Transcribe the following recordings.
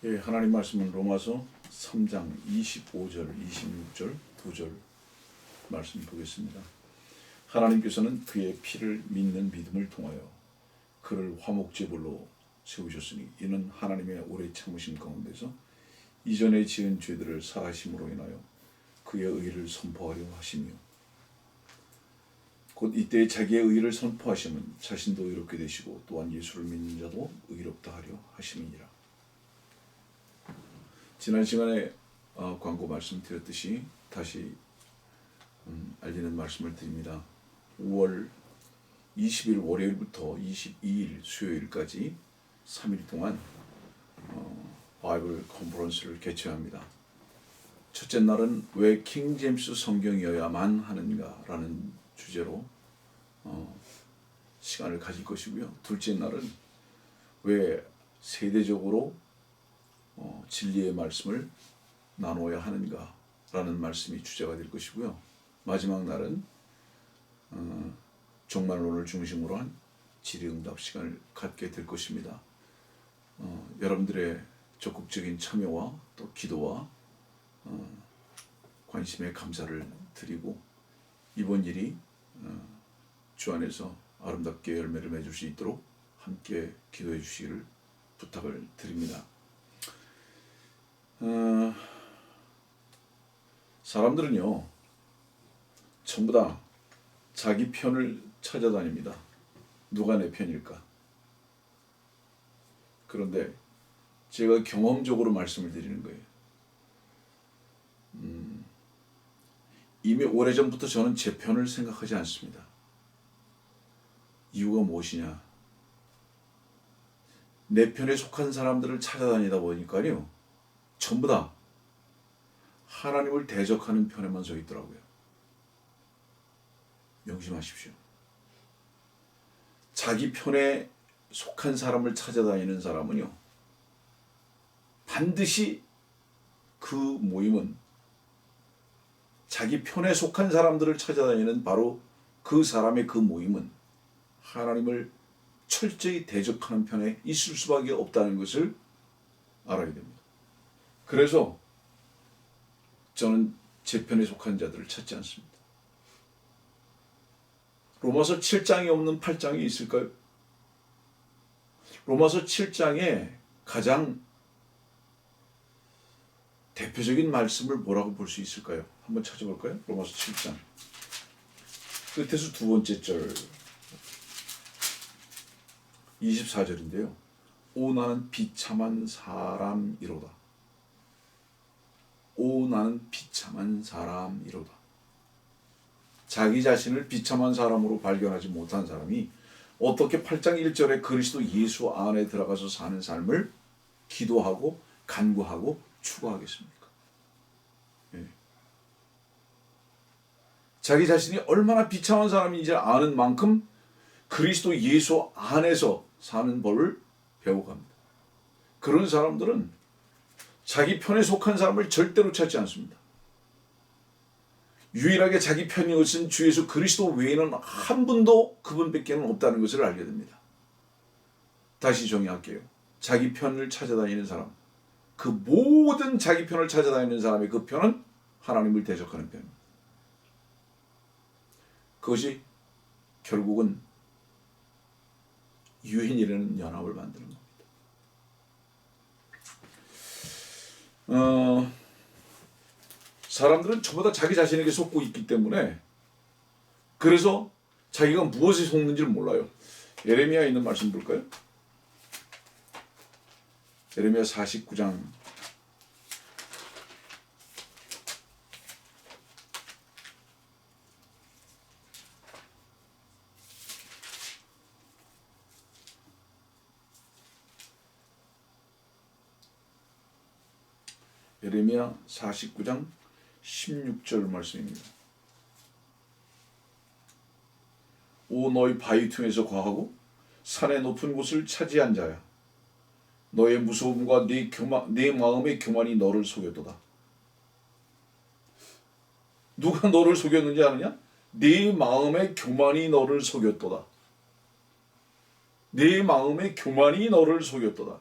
예, 하나님 말씀은 로마서 3장 25절, 26절, 2절 말씀 보겠습니다. 하나님께서는 그의 피를 믿는 믿음을 통하여 그를 화목제물로 세우셨으니 이는 하나님의 오래 참으심 가운데서 이전에 지은 죄들을 사하심으로 인하여 그의 의를 선포하려 하시며 곧 이때 자기의 의를 선포하시면 자신도 의롭게 되시고 또한 예수를 믿는 자도 의롭다 하려 하심이니라. 지난 시간에 광고 말씀드렸듯이 다시 알리는 말씀을 드립니다. 5월 20일 월요일부터 22일 수요일까지 3일 동안 바이블 컨퍼런스를 개최합니다. 첫째 날은 왜 킹제임스 성경이어야만 하는가라는 주제로 시간을 가질 것이고요. 둘째 날은 왜 세대적으로 진리의 말씀을 나누어야 하는가라는 말씀이 주제가 될 것이고요. 마지막 날은 종말론을 중심으로 한 질의응답 시간을 갖게 될 것입니다. 여러분들의 적극적인 참여와 또 기도와 관심에 감사를 드리고 이번 일이 주 안에서 아름답게 열매를 맺을 수 있도록 함께 기도해 주시기를 부탁을 드립니다. 사람들은요 전부 다 자기 편을 찾아다닙니다. 누가 내 편일까? 그런데 제가 경험적으로 말씀을 드리는 거예요. 이미 오래전부터 저는 제 편을 생각하지 않습니다. 이유가 무엇이냐? 내 편에 속한 사람들을 찾아다니다 보니까요 전부 다 하나님을 대적하는 편에만 서 있더라고요. 명심하십시오. 자기 편에 속한 사람을 찾아다니는 사람은요 반드시 그 모임은 자기 편에 속한 사람들을 찾아다니는 바로 그 사람의 그 모임은 하나님을 철저히 대적하는 편에 있을 수밖에 없다는 것을 알아야 됩니다. 그래서 저는 제 편에 속한 자들을 찾지 않습니다. 로마서 7장이 없는 8장이 있을까요? 로마서 7장에 가장 대표적인 말씀을 뭐라고 볼 수 있을까요? 한번 찾아볼까요? 로마서 7장 끝에서 두 번째 절 24절인데요. 오 나는 비참한 사람이로다. 오 나는 비참한 사람이로다. 자기 자신을 비참한 사람으로 발견하지 못한 사람이 어떻게 8장 1절에 그리스도 예수 안에 들어가서 사는 삶을 기도하고 간구하고 추구하겠습니까? 예. 자기 자신이 얼마나 비참한 사람인지 아는 만큼 그리스도 예수 안에서 사는 법을 배워갑니다. 그런 사람들은 자기 편에 속한 사람을 절대로 찾지 않습니다. 유일하게 자기 편인 것은 주 예수 그리스도 외에는 한 분도 그분밖에는 없다는 것을 알게 됩니다. 다시 정의할게요. 자기 편을 찾아다니는 사람, 그 모든 자기 편을 찾아다니는 사람의 그 편은 하나님을 대적하는 편입니다. 그것이 결국은 유엔이라는 연합을 만드는 겁니다. 사람들은 전부 다 자기 자신에게 속고 있기 때문에 그래서 자기가 무엇에 속는지를 몰라요. 예레미야에 있는 말씀 볼까요? 예레미야 49장 16절 말씀입니다. 오 너희 바위 틈에서 거하고 산의 높은 곳을 차지한 자야. 너의 무서움과 네 마음의 교만이 너를 속였도다. 누가 너를 속였는지 아느냐? 네 마음의 교만이 너를 속였도다. 네 마음의 교만이 너를 속였도다.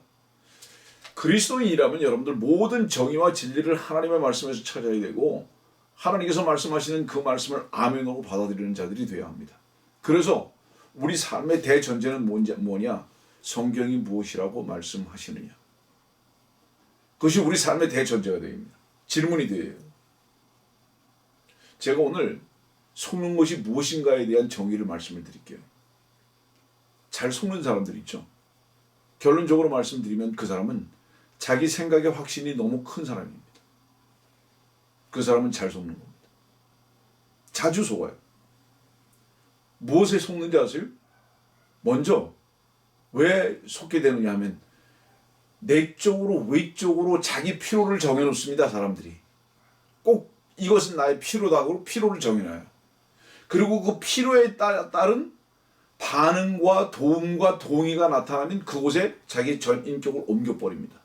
그리스도인이라면 여러분들 모든 정의와 진리를 하나님의 말씀에서 찾아야 되고 하나님께서 말씀하시는 그 말씀을 아멘으로 받아들이는 자들이 되어야 합니다. 그래서 우리 삶의 대전제는 뭐냐? 성경이 무엇이라고 말씀하시느냐. 그것이 우리 삶의 대전제가 됩니다. 질문이 돼요. 제가 오늘 속는 것이 무엇인가에 대한 정의를 말씀을 드릴게요. 잘 속는 사람들 있죠. 결론적으로 말씀드리면 그 사람은 자기 생각의 확신이 너무 큰 사람입니다. 그 사람은 잘 속는 겁니다. 자주 속아요. 무엇에 속는지 아세요? 먼저 왜 속게 되느냐 하면 내적으로 외적으로 자기 필요를 정해놓습니다. 사람들이. 꼭 이것은 나의 필요다 하고 필요를 정해놔요. 그리고 그 필요에 따른 반응과 도움과 동의가 나타나면 그곳에 자기 전 인격을 옮겨버립니다.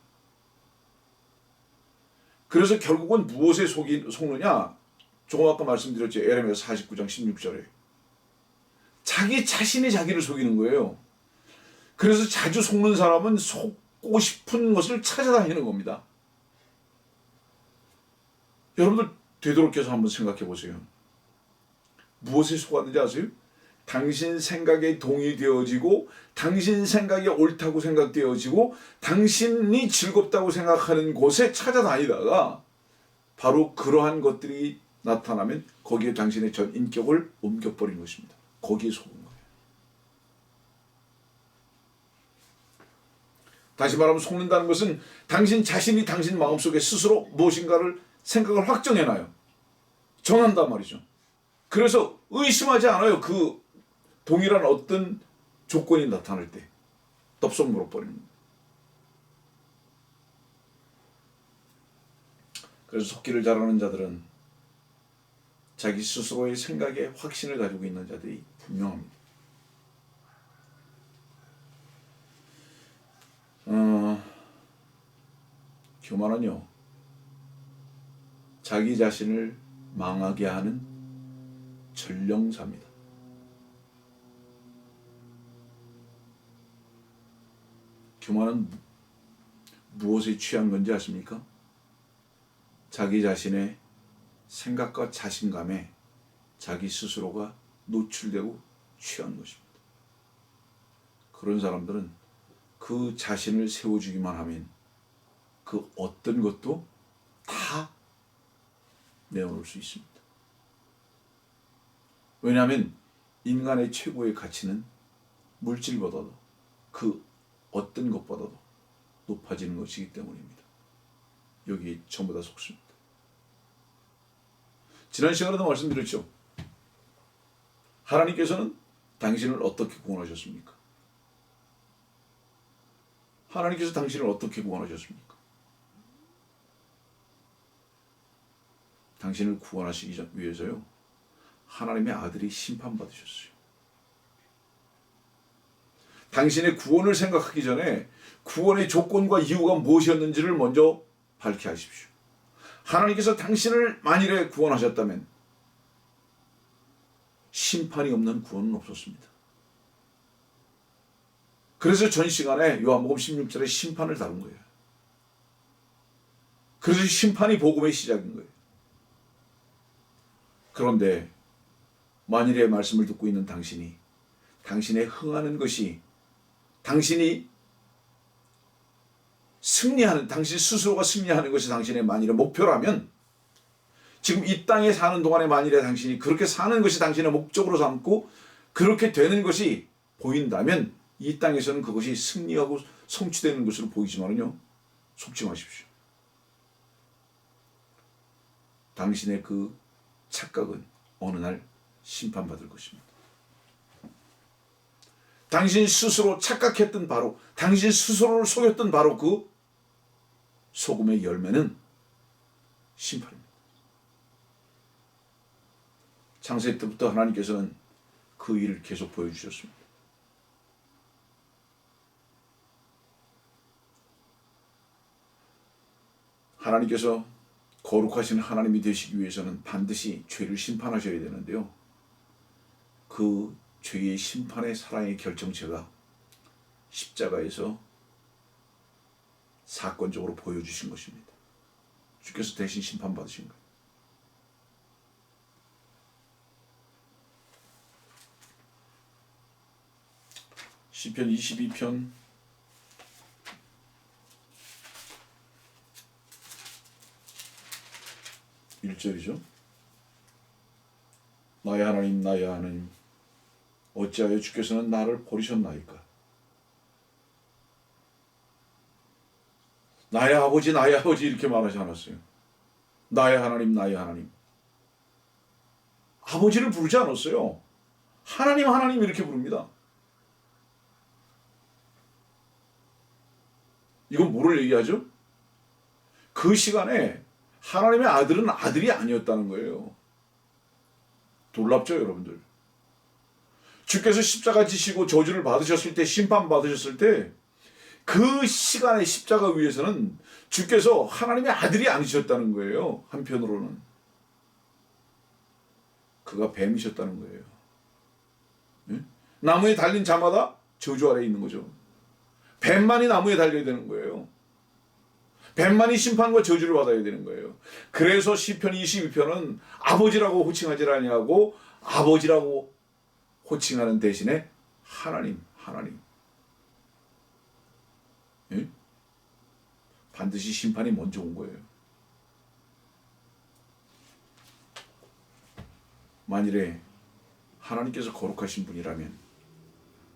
그래서 결국은 무엇에 속느냐? 조금 아까 말씀드렸죠. 에레미야 49장 16절에. 자기 자신이 자기를 속이는 거예요. 그래서 자주 속는 사람은 속고 싶은 것을 찾아다니는 겁니다. 여러분들 되도록해서 한번 생각해 보세요. 무엇에 속았는지 아세요? 당신 생각에 동의되어지고 당신 생각이 옳다고 생각되어지고 당신이 즐겁다고 생각하는 곳에 찾아다니다가 바로 그러한 것들이 나타나면 거기에 당신의 전 인격을 옮겨버린 것입니다. 거기에 속은 거예요. 다시 말하면 속는다는 것은 당신 자신이 당신 마음속에 스스로 무엇인가를 생각을 확정해놔요. 정한단 말이죠. 그래서 의심하지 않아요. 그 동일한 어떤 조건이 나타날 때 덥석 물어버립니다. 그래서 속기를 잘하는 자들은 자기 스스로의 생각에 확신을 가지고 있는 자들이 분명합니다. 교만은요, 자기 자신을 망하게 하는 전령사입니다. 교만은 무엇에 취한 건지 아십니까? 자기 자신의 생각과 자신감에 자기 스스로가 노출되고 취한 것입니다. 그런 사람들은 그 자신을 세워주기만 하면 그 어떤 것도 다 내어놓을 수 있습니다. 왜냐하면 인간의 최고의 가치는 물질보다도 그 어떤 것보다도 높아지는 것이기 때문입니다. 여기에 전부 다 속습니다. 지난 시간에도 말씀드렸죠. 하나님께서는 당신을 어떻게 구원하셨습니까? 하나님께서 당신을 어떻게 구원하셨습니까? 당신을 구원하시기 위해서요, 하나님의 아들이 심판받으셨어요. 당신의 구원을 생각하기 전에 구원의 조건과 이유가 무엇이었는지를 먼저 밝히 하십시오. 하나님께서 당신을 만일에 구원하셨다면 심판이 없는 구원은 없었습니다. 그래서 전 시간에 요한복음 16절에 심판을 다룬 거예요. 그래서 심판이 복음의 시작인 거예요. 그런데 만일의 말씀을 듣고 있는 당신이 당신의 흥하는 것이 당신이 승리하는, 당신 스스로가 승리하는 것이 당신의 만일의 목표라면, 지금 이 땅에 사는 동안에 만일에 당신이 그렇게 사는 것이 당신의 목적으로 삼고 그렇게 되는 것이 보인다면 이 땅에서는 그것이 승리하고 성취되는 것으로 보이지만요, 속지 마십시오. 당신의 그 착각은 어느 날 심판받을 것입니다. 당신 스스로 착각했던 바로, 당신 스스로를 속였던 바로 그 속음의 열매는 심판입니다. 창세 때부터 하나님께서는 그 일을 계속 보여주셨습니다. 하나님께서 거룩하신 하나님이 되시기 위해서는 반드시 죄를 심판하셔야 되는데요, 그 죄의 심판의 사랑의 결정체가 십자가에서 사건적으로 보여주신 것입니다. 주께서 대신 심판받으신 거예요. 시편 22편 1절이죠. 나의 하나님 나의 하나님 어찌하여 주께서는 나를 버리셨나이까. 나의 아버지 나의 아버지 이렇게 말하지 않았어요. 나의 하나님 나의 하나님. 아버지를 부르지 않았어요. 하나님 하나님 이렇게 부릅니다. 이건 뭐를 얘기하죠? 그 시간에 하나님의 아들은 아들이 아니었다는 거예요. 놀랍죠, 여러분들? 주께서 십자가 지시고 저주를 받으셨을 때, 심판 받으셨을 때, 그 시간의 십자가 위에서는 주께서 하나님의 아들이 아니셨다는 거예요. 한편으로는. 그가 뱀이셨다는 거예요. 네? 나무에 달린 자마다 저주 아래에 있는 거죠. 뱀만이 나무에 달려야 되는 거예요. 뱀만이 심판과 저주를 받아야 되는 거예요. 그래서 시편 22편은 아버지라고 호칭하지 아니하고 아버지라고 호칭하는 대신에 하나님, 하나님. 예? 반드시 심판이 먼저 온 거예요. 만일에 하나님께서 거룩하신 분이라면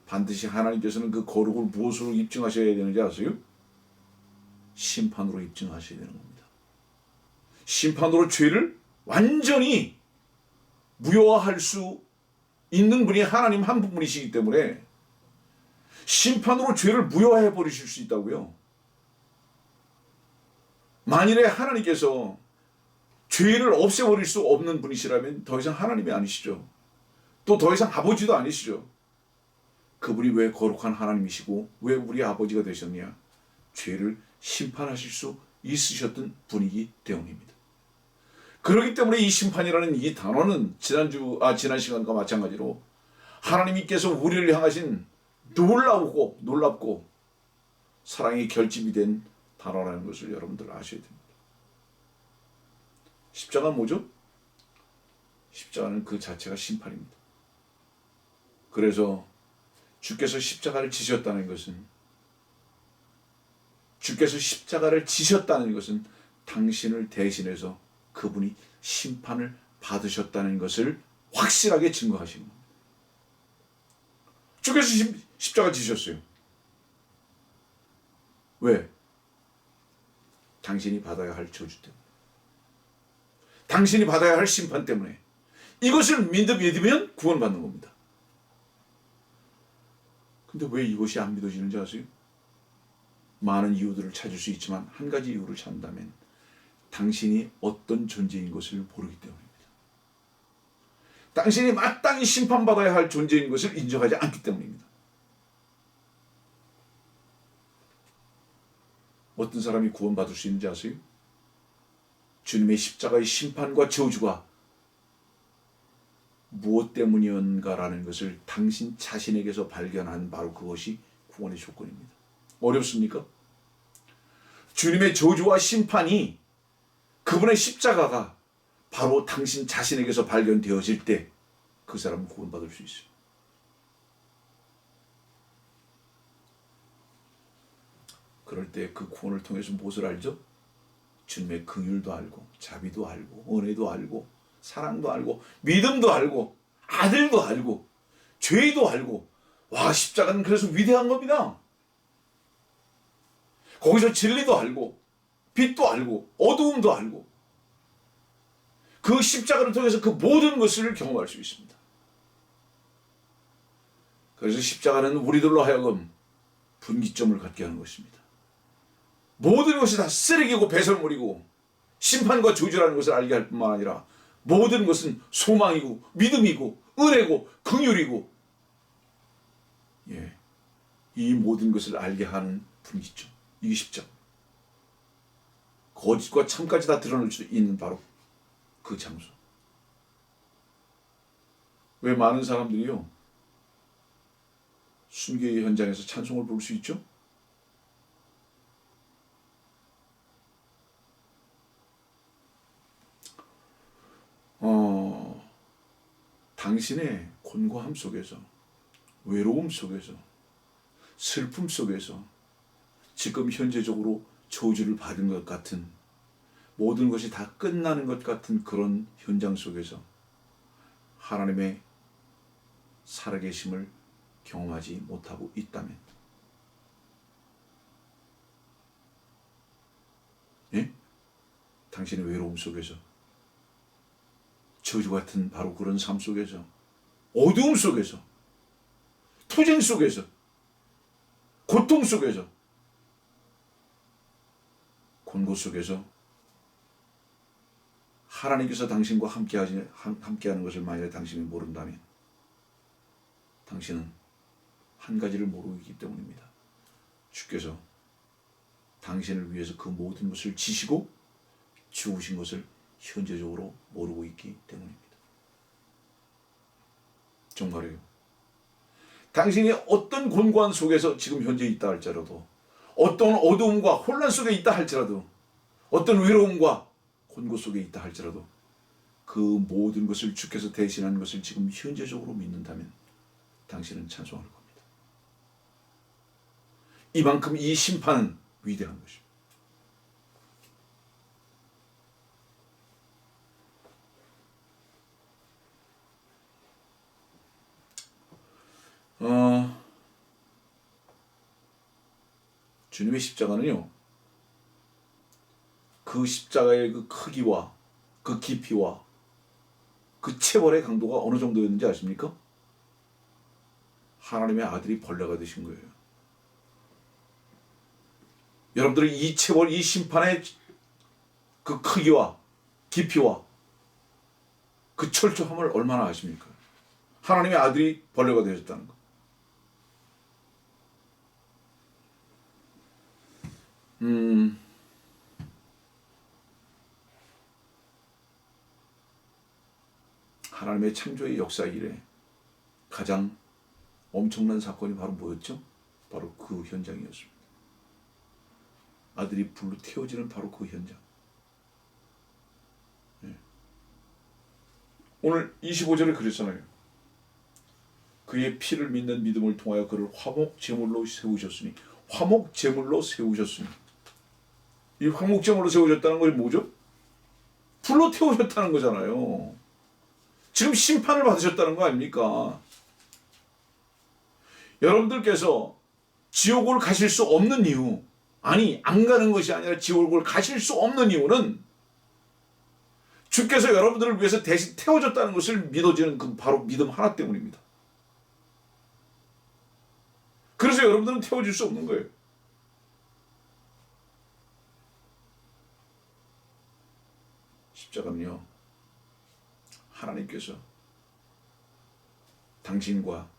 반드시 하나님께서는 그 거룩을 무엇으로 입증하셔야 되는지 아세요? 심판으로 입증하셔야 되는 겁니다. 심판으로 죄를 완전히 무효화할 수 있는 분이 하나님 한 분이시기 때문에 심판으로 죄를 무효화해 버리실 수 있다고요. 만일에 하나님께서 죄를 없애버릴 수 없는 분이시라면 더 이상 하나님이 아니시죠. 또 더 이상 아버지도 아니시죠. 그분이 왜 거룩한 하나님이시고 왜 우리 아버지가 되셨냐? 죄를 심판하실 수 있으셨던 분이기 때문입니다. 그렇기 때문에 이 심판이라는 이 단어는 지난 시간과 마찬가지로 하나님께서 우리를 향하신 놀랍고 사랑의 결집이 된 단어라는 것을 여러분들 아셔야 됩니다. 십자가는 뭐죠? 십자가는 그 자체가 심판입니다. 그래서 주께서 십자가를 지셨다는 것은 당신을 대신해서 그분이 심판을 받으셨다는 것을 확실하게 증거하시는 겁니다. 주께서 십자가 지셨어요. 왜? 당신이 받아야 할 저주 때문에. 당신이 받아야 할 심판 때문에. 이것을 믿으면 구원받는 겁니다. 근데 왜 이것이 안 믿어지는지 아세요? 많은 이유들을 찾을 수 있지만 한 가지 이유를 찾는다면 당신이 어떤 존재인 것을 모르기 때문입니다. 당신이 마땅히 심판받아야 할 존재인 것을 인정하지 않기 때문입니다. 어떤 사람이 구원받을 수 있는지 아세요? 주님의 십자가의 심판과 저주가 무엇 때문이었는가라는 것을 당신 자신에게서 발견한 바로 그것이 구원의 조건입니다. 어렵습니까? 주님의 저주와 심판이 그분의 십자가가 바로 당신 자신에게서 발견되어질 때 그 사람은 구원받을 수 있어요. 그럴 때 그 구원을 통해서 무엇을 알죠? 주님의 긍휼도 알고 자비도 알고 은혜도 알고 사랑도 알고 믿음도 알고 아들도 알고 죄도 알고. 와, 십자가는 그래서 위대한 겁니다. 거기서 진리도 알고 빛도 알고 어두움도 알고 그 십자가를 통해서 그 모든 것을 경험할 수 있습니다. 그래서 십자가는 우리들로 하여금 분기점을 갖게 하는 것입니다. 모든 것이 다 쓰레기고 배설물이고 심판과 저주라는 것을 알게 할 뿐만 아니라 모든 것은 소망이고 믿음이고 은혜고 긍휼이고 이 모든 것을 알게 하는 분기점. 이게 십자가. 거짓과 참까지 다 드러낼 수 있는 바로 그 장소. 왜 많은 사람들이요 순교의 현장에서 찬송을 부를 수 있죠? 당신의 곤고함 속에서, 외로움 속에서, 슬픔 속에서 지금 현재적으로 저주를 받은 것 같은, 모든 것이 다 끝나는 것 같은 그런 현장 속에서 하나님의 살아계심을 경험하지 못하고 있다면, 예? 당신의 외로움 속에서, 저주 같은 바로 그런 삶 속에서, 어두움 속에서, 투쟁 속에서, 고통 속에서, 곤고 속에서 하나님께서 당신과 함께하는 것을 만약에 당신이 모른다면 당신은 한 가지를 모르고 있기 때문입니다. 주께서 당신을 위해서 그 모든 것을 지시고 죽으신 것을 현재적으로 모르고 있기 때문입니다. 정말이에요. 당신이 어떤 곤고한 속에서 지금 현재 있다 할지라도, 어떤 어두움과 혼란 속에 있다 할지라도, 어떤 외로움과 곤고 속에 있다 할지라도 그 모든 것을 주께서 대신한 것을 지금 현재적으로 믿는다면 당신은 찬송할 겁니다. 이만큼 이 심판은 위대한 것입니다. 주님의 십자가는요, 그 십자가의 그 크기와 그 깊이와 그 체벌의 강도가 어느 정도였는지 아십니까? 하나님의 아들이 벌레가 되신 거예요. 여러분들이 이 체벌, 이 심판의 그 크기와 깊이와 그 철저함을 얼마나 아십니까? 하나님의 아들이 벌레가 되셨다는 거. 하나님의 창조의 역사 이래 가장 엄청난 사건이 바로 뭐였죠? 바로 그 현장이었습니다. 아들이 불로 태워지는 바로 그 현장. 네. 오늘 25절에 그랬잖아요. 그의 피를 믿는 믿음을 통하여 그를 화목 제물로 세우셨으니, 화목 제물로 세우셨으니, 이 화목 제물로 세우셨다는 것이 뭐죠? 불로 태우셨다는 거잖아요. 지금 심판을 받으셨다는 거 아닙니까? 여러분들께서 지옥을 가실 수 없는 이유, 아니 안 가는 것이 아니라 지옥을 가실 수 없는 이유는 주께서 여러분들을 위해서 대신 태워졌다는 것을 믿어지는 그 바로 믿음 하나 때문입니다. 그래서 여러분들은 태워질 수 없는 거예요. 십자가는요, 하나님께서 당신과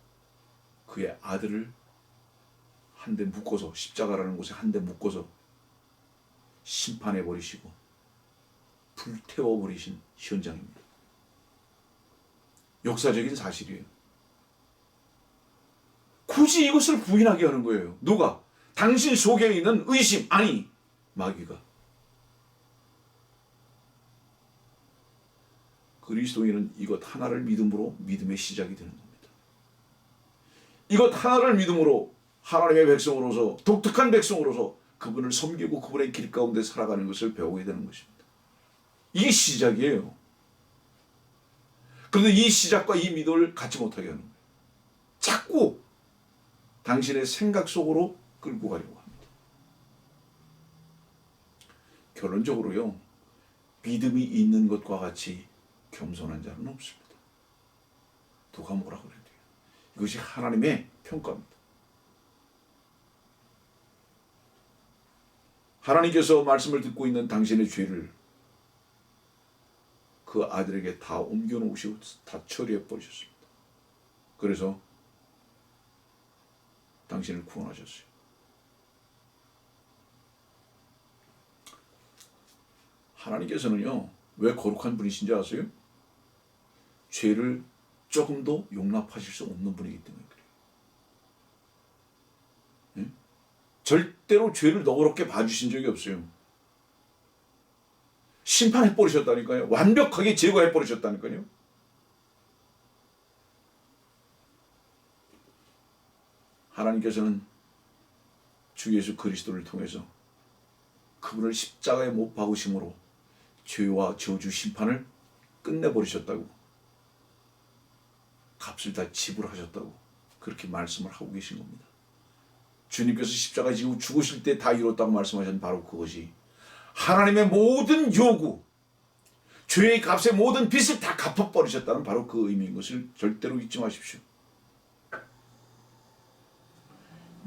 그의 아들을 한 대 묶어서, 십자가라는 곳에 한 대 묶어서 심판해 버리시고 불태워 버리신 현장입니다. 역사적인 사실이에요. 굳이 이것을 부인하게 하는 거예요. 누가? 당신 속에 있는 의심, 아니 마귀가. 그리스도인은 이것 하나를 믿음으로 믿음의 시작이 되는 겁니다. 이것 하나를 믿음으로 하나님의 백성으로서, 독특한 백성으로서 그분을 섬기고 그분의 길 가운데 살아가는 것을 배우게 되는 것입니다. 이게 시작이에요. 그런데 이 시작과 이 믿음을 갖지 못하게 하는 거예요. 자꾸 당신의 생각 속으로 끌고 가려고 합니다. 결론적으로요, 믿음이 있는 것과 같이 겸손한 자는 없습니다. 누가 뭐라 그래도요. 이것이 하나님의 평가입니다. 하나님께서 말씀을 듣고 있는 당신의 죄를 그 아들에게 다 옮겨놓으시고 다 처리해 버리셨습니다. 그래서 당신을 구원하셨어요. 하나님께서는요, 왜 거룩한 분이신지 아세요? 죄를 조금도 용납하실 수 없는 분이기 때문에 그래요. 네? 절대로 죄를 너그럽게 봐주신 적이 없어요. 심판해 버리셨다니까요. 완벽하게 제거해 버리셨다니까요. 하나님께서는 주 예수 그리스도를 통해서 그분을 십자가에 못 박으심으로 죄와 저주 심판을 끝내버리셨다고, 값을 다 지불하셨다고 그렇게 말씀을 하고 계신 겁니다. 주님께서 십자가에 지고 죽으실 때 다 이뤘다고 말씀하신 바로 그것이 하나님의 모든 요구, 죄의 값의 모든 빚을 다 갚아버리셨다는 바로 그 의미인 것을 절대로 잊지 마십시오.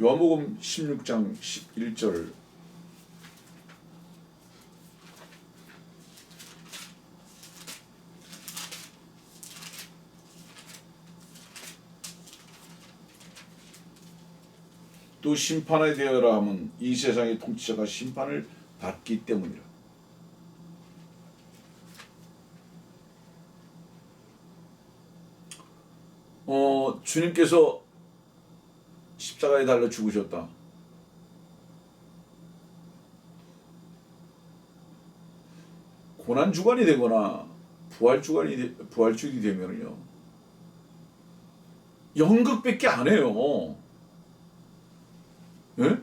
요한복음 16장 11절 또 심판에 대하라 함은 이 세상의 통치자가 심판을 받기 때문이라. 주님께서 십자가에 달려 죽으셨다. 고난주간이 되거나 부활주일이 되면요 연극밖에 안 해요. 예?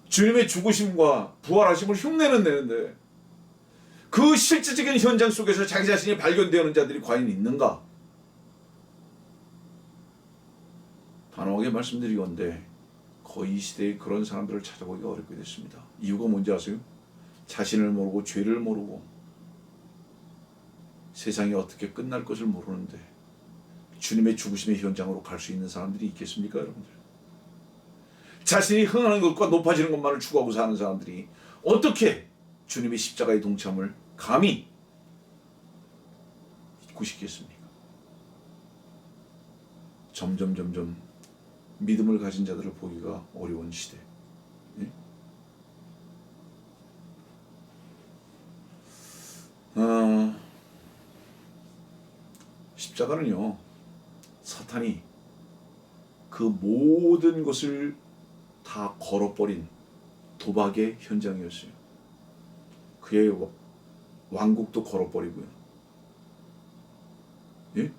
주님의 죽으심과 부활하심을 흉내는 내는데 그 실질적인 현장 속에서 자기 자신이 발견되는 자들이 과연 있는가? 단호하게 말씀드리건대 거의 이 시대에 그런 사람들을 찾아보기가 어렵게 됐습니다. 이유가 뭔지 아세요? 자신을 모르고 죄를 모르고 세상이 어떻게 끝날 것을 모르는데 주님의 죽으심의 현장으로 갈 수 있는 사람들이 있겠습니까, 여러분들? 자신이 흥하는 것과 높아지는 것만을 추구하고 사는 사람들이 어떻게 주님의 십자가의 동참을 감히 잊고 싶겠습니까? 점점 믿음을 가진 자들을 보기가 어려운 시대. 예? 십자가는요, 사탄이 그 모든 것을 다 걸어버린 도박의 현장이었어요. 그의 왕국도 걸어버리고요. 예?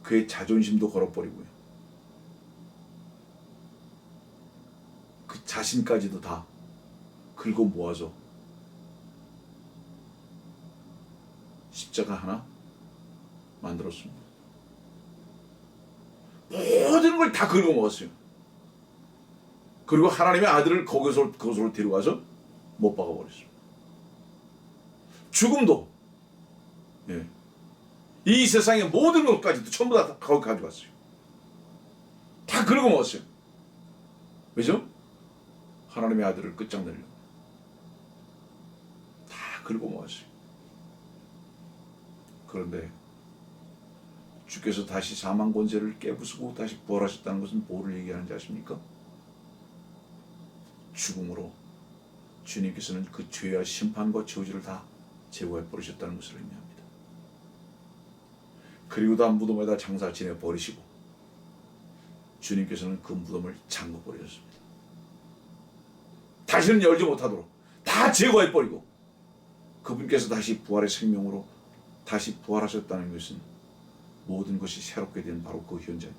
그의 자존심도 걸어버리고요. 그 자신까지도 다 긁어 모아서 십자가 하나 만들었습니다. 모든 걸 다 긁어 먹었어요. 그리고 하나님의 아들을 그것으로 데려가서 못 박아버렸어요. 죽음도, 예, 이 세상의 모든 것까지도 전부 다 거기 가져갔어요. 다 긁어 먹었어요. 왜죠? 하나님의 아들을 끝장내려고. 다 긁어 먹었어요. 그런데 주께서 다시 사망 권세를 깨부수고 다시 부활하셨다는 것은 뭐를 얘기하는지 아십니까? 죽음으로 주님께서는 그 죄와 심판과 저주를 다 제거해 버리셨다는 것을 의미합니다. 그리고 다 무덤에다 장사 지내 버리시고 주님께서는 그 무덤을 잠궈 버리셨습니다. 다시는 열지 못하도록 다 제거해 버리고 그분께서 다시 부활의 생명으로 다시 부활하셨다는 것은 모든 것이 새롭게 된 바로 그 현장.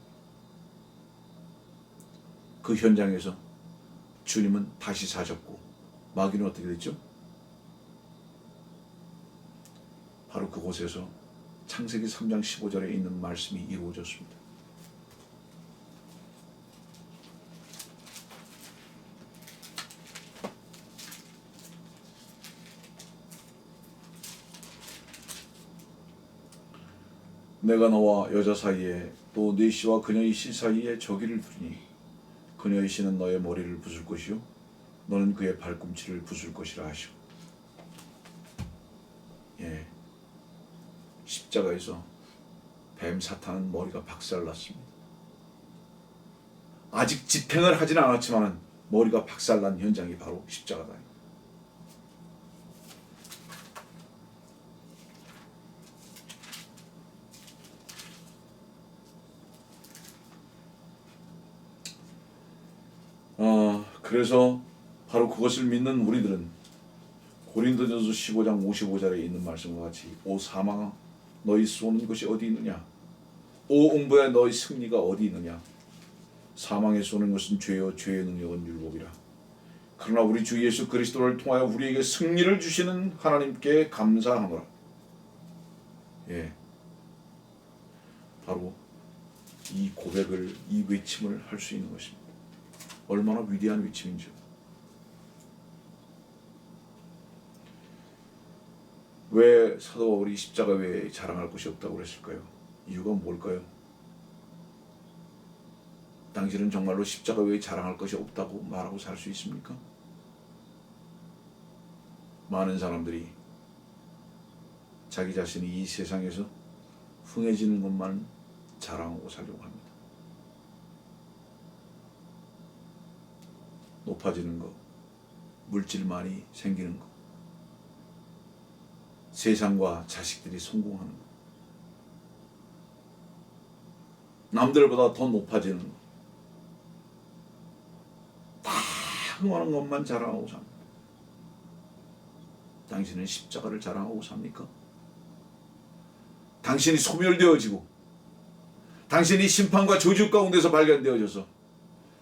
그 현장에서 주님은 다시 사셨고 마귀는 어떻게 됐죠? 바로 그곳에서 창세기 3장 15절에 있는 말씀이 이루어졌습니다. 내가 너와 여자 사이에 또 네 씨와 그녀의 씨 사이에 저기를 두리니 그녀의 씨는 너의 머리를 부술 것이요 너는 그의 발꿈치를 부술 것이라 하시오. 예, 십자가에서 뱀 사탄은 머리가 박살났습니다. 아직 집행을 하지는 않았지만 머리가 박살난 현장이 바로 십자가다. 그래서 바로 그것을 믿는 우리들은 고린도전서 15장 55절에 있는 말씀과 같이 오 사망아 너희 쏘는 것이 어디 있느냐, 오 응보야 너희 승리가 어디 있느냐. 사망에 쏘는 것은 죄요 죄의 능력은 율법이라. 그러나 우리 주 예수 그리스도를 통하여 우리에게 승리를 주시는 하나님께 감사하노라. 예, 바로 이 고백을, 이 외침을 할 수 있는 것입니다. 얼마나 위대한 외침인지요. 왜 사도 바울이 십자가 외에 자랑할 것이 없다고 그랬을까요? 이유가 뭘까요? 당신은 정말로 십자가 외에 자랑할 것이 없다고 말하고 살 수 있습니까? 많은 사람들이 자기 자신이 이 세상에서 흥해지는 것만 자랑하고 살려고 합니다. 높아지는 것, 물질 많이 생기는 것, 세상과 자식들이 성공하는 것, 남들보다 더 높아지는 것, 다 흥하는 것만 자랑하고 삽니다. 당신은 십자가를 자랑하고 삽니까? 당신이 소멸되어지고 당신이 심판과 저주 가운데서 발견되어져서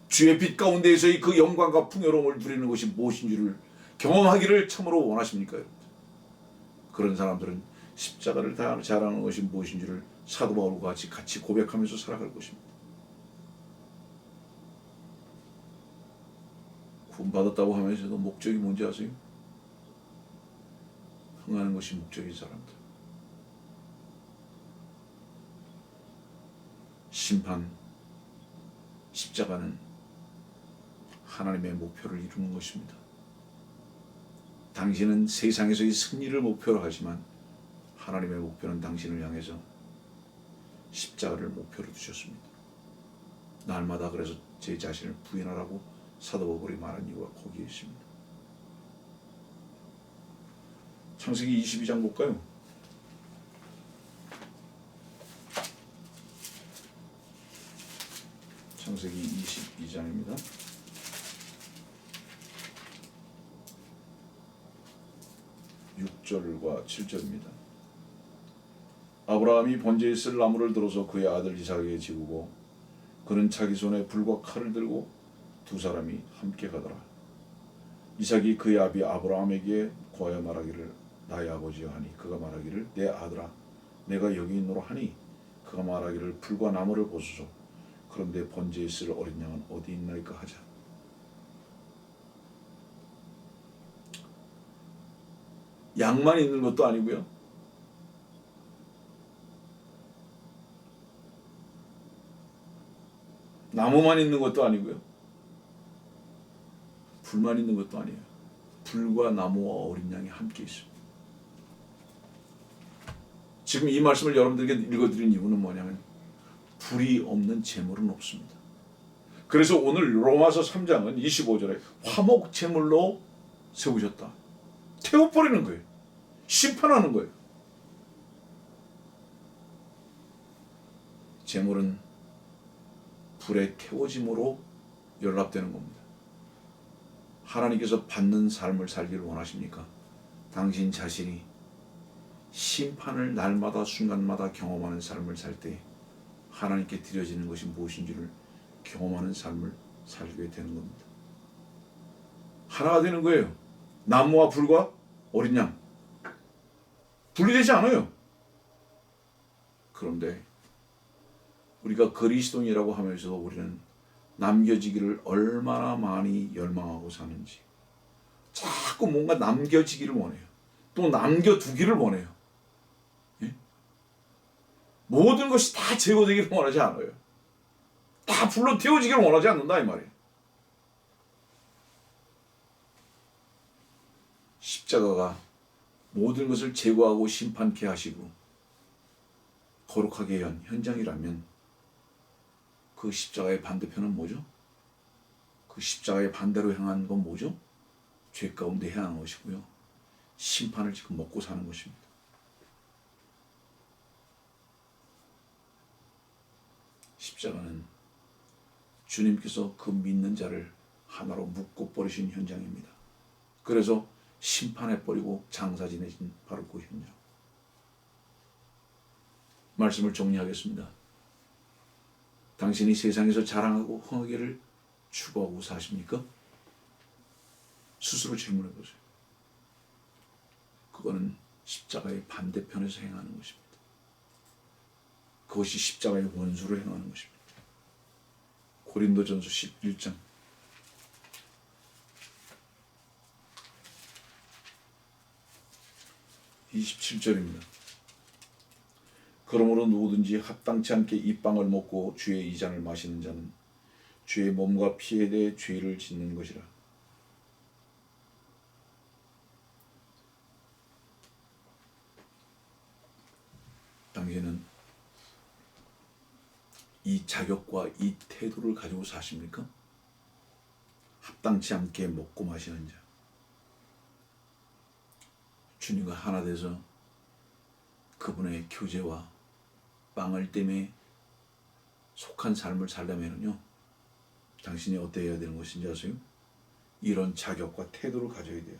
주의 빛 가운데에서의 그 영광과 풍요로움을 누리는 것이 무엇인 줄을 경험하기를 참으로 원하십니까? 그런 사람들은 십자가를 다 자랑하는 것이 무엇인 줄을 사도 바울과 같이 고백하면서 살아갈 것입니다. 구원받았다고 하면서도 목적이 뭔지 아세요? 흥하는 것이 목적인 사람들. 심판, 십자가는 하나님의 목표를 이루는 것입니다. 당신은 세상에서의 승리를 목표로 하지만 하나님의 목표는 당신을 향해서 십자가를 목표로 두셨습니다. 날마다 그래서 제 자신을 부인하라고 사도 바울이 말한 이유가 거기에 있습니다. 창세기 22장 볼까요? 창세기 22장입니다. 6절과 7절입니다. 아브라함이 번제에 쓸 나무를 들어서 그의 아들 이삭에게 지우고 그는 자기 손에 불과 칼을 들고 두 사람이 함께 가더라. 이삭이 그의 아비 아브라함에게 고하여 말하기를 나의 아버지여 하니 그가 말하기를 내 아들아 내가 여기 있노라 하니 그가 말하기를 불과 나무를 보소서. 그런데 번제에 쓸 어린 양은 어디 있나이까 하자. 양만 있는 것도 아니고요. 나무만 있는 것도 아니고요. 불만 있는 것도 아니에요. 불과 나무와 어린 양이 함께 있습니다. 지금 이 말씀을 여러분들에게 읽어드린 이유는 뭐냐면 불이 없는 제물은 없습니다. 그래서 오늘 로마서 3장은 25절에 화목 제물로 세우셨다. 태워버리는 거예요. 심판하는 거예요. 제물은 불에 태워짐으로 연락되는 겁니다. 하나님께서 받는 삶을 살기를 원하십니까? 당신 자신이 심판을 날마다 순간마다 경험하는 삶을 살 때 하나님께 드려지는 것이 무엇인지를 경험하는 삶을 살게 되는 겁니다. 하나가 되는 거예요. 나무와 불과 어린 양. 분리되지 않아요. 그런데 우리가 그리스도인이라고 하면서도 우리는 남겨지기를 얼마나 많이 열망하고 사는지 자꾸 뭔가 남겨지기를 원해요. 또 남겨두기를 원해요. 예? 모든 것이 다 제거되기를 원하지 않아요. 다 불로 태워지기를 원하지 않는다 이 말이에요. 십자가가 모든 것을 제거하고 심판케 하시고 거룩하게 한 현장이라면 그 십자가의 반대편은 뭐죠? 그 십자가의 반대로 향한 건 뭐죠? 죄 가운데 향한 것이고요. 심판을 지금 먹고 사는 것입니다. 십자가는 주님께서 그 믿는 자를 하나로 묶어버리신 현장입니다. 그래서 심판해버리고 장사 지내신 바로 그 현장. 말씀을 정리하겠습니다. 당신이 세상에서 자랑하고 흥하기를 추구하고 사십니까? 스스로 질문해 보세요. 그거는 십자가의 반대편에서 행하는 것입니다. 그것이 십자가의 원수로 행하는 것입니다. 고린도전서 11장 27절입니다. 그러므로 누구든지 합당치 않게 이 빵을 먹고 주의 이 잔을 마시는 자는 주의 몸과 피에 대해 죄를 짓는 것이라. 당신은 이 자격과 이 태도를 가지고 사십니까? 합당치 않게 먹고 마시는 자. 주님과 하나 돼서 그분의 교제와 빵을 때문에 속한 삶을 살려면요, 당신이 어때야 되는 것인지 아세요? 이런 자격과 태도를 가져야 돼요.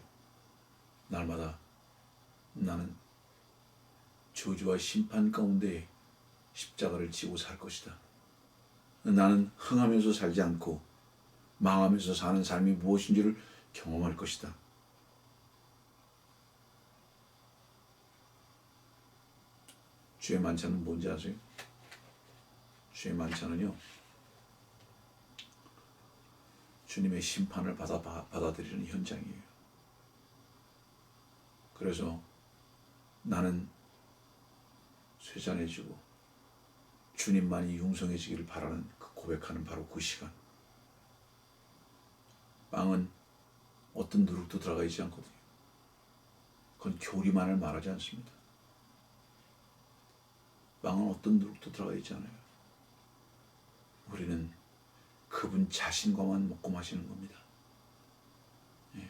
날마다 나는 저주와 심판 가운데 십자가를 지고 살 것이다. 나는 흥하면서 살지 않고 망하면서 사는 삶이 무엇인지를 경험할 것이다. 주의 만찬은 뭔지 아세요? 주의 만찬은요, 주님의 심판을 받아들이는 현장이에요. 그래서 나는 쇠잔해지고 주님만이 융성해지기를 바라는 그 고백하는 바로 그 시간. 빵은 어떤 누룩도 들어가 있지 않거든요. 그건 교리만을 말하지 않습니다. 빵은 어떤 누룩도 들어가 있지 않아요. 우리는 그분 자신과만 먹고 마시는 겁니다. 예.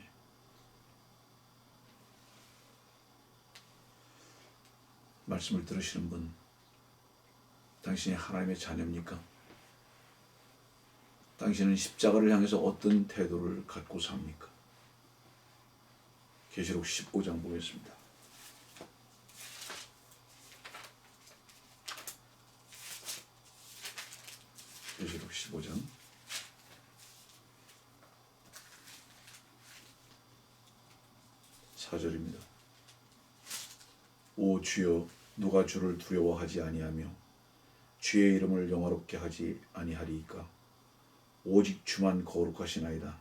말씀을 들으시는 분, 당신이 하나님의 자녀입니까? 당신은 십자가를 향해서 어떤 태도를 갖고 삽니까? 계시록 15장 보겠습니다. 계시록 15장 4절입니다. 오 주여, 누가 주를 두려워하지 아니하며 주의 이름을 영화롭게 하지 아니하리이까? 오직 주만 거룩하시나이다.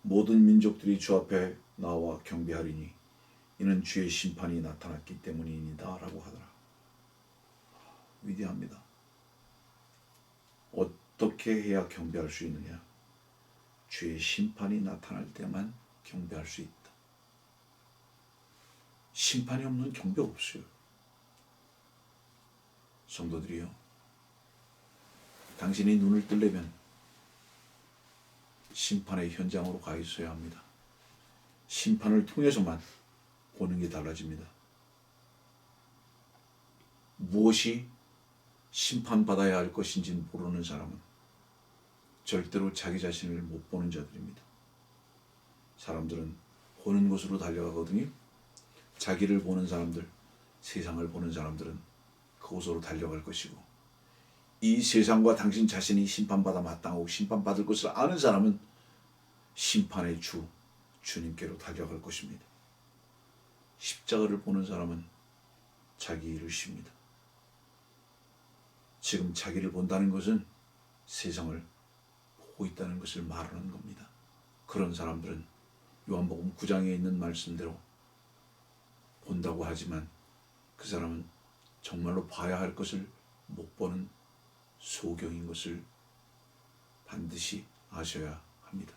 모든 민족들이 주 앞에 나와 경배하리니 이는 주의 심판이 나타났기 때문이니다 라고 하더라. 위대합니다. 어떻게 해야 경배할 수 있느냐? 주의 심판이 나타날 때만 경배할 수 있다. 심판이 없는 경배 없어요. 성도들이요, 당신이 눈을 뜨려면 심판의 현장으로 가 있어야 합니다. 심판을 통해서만 보는 게 달라집니다. 무엇이 심판받아야 할 것인지 모르는 사람은 절대로 자기 자신을 못 보는 자들입니다. 사람들은 보는 곳으로 달려가거든요. 자기를 보는 사람들, 세상을 보는 사람들은 그곳으로 달려갈 것이고, 이 세상과 당신 자신이 심판받아 마땅하고 심판받을 것을 아는 사람은 심판의 주, 주님께로 달려갈 것입니다. 십자가를 보는 사람은 자기 일을 쉽니다. 지금 자기를 본다는 것은 세상을 보고 있다는 것을 말하는 겁니다. 그런 사람들은 요한복음 9장에 있는 말씀대로 본다고 하지만 그 사람은 정말로 봐야 할 것을 못 보는 소경인 것을 반드시 아셔야 합니다.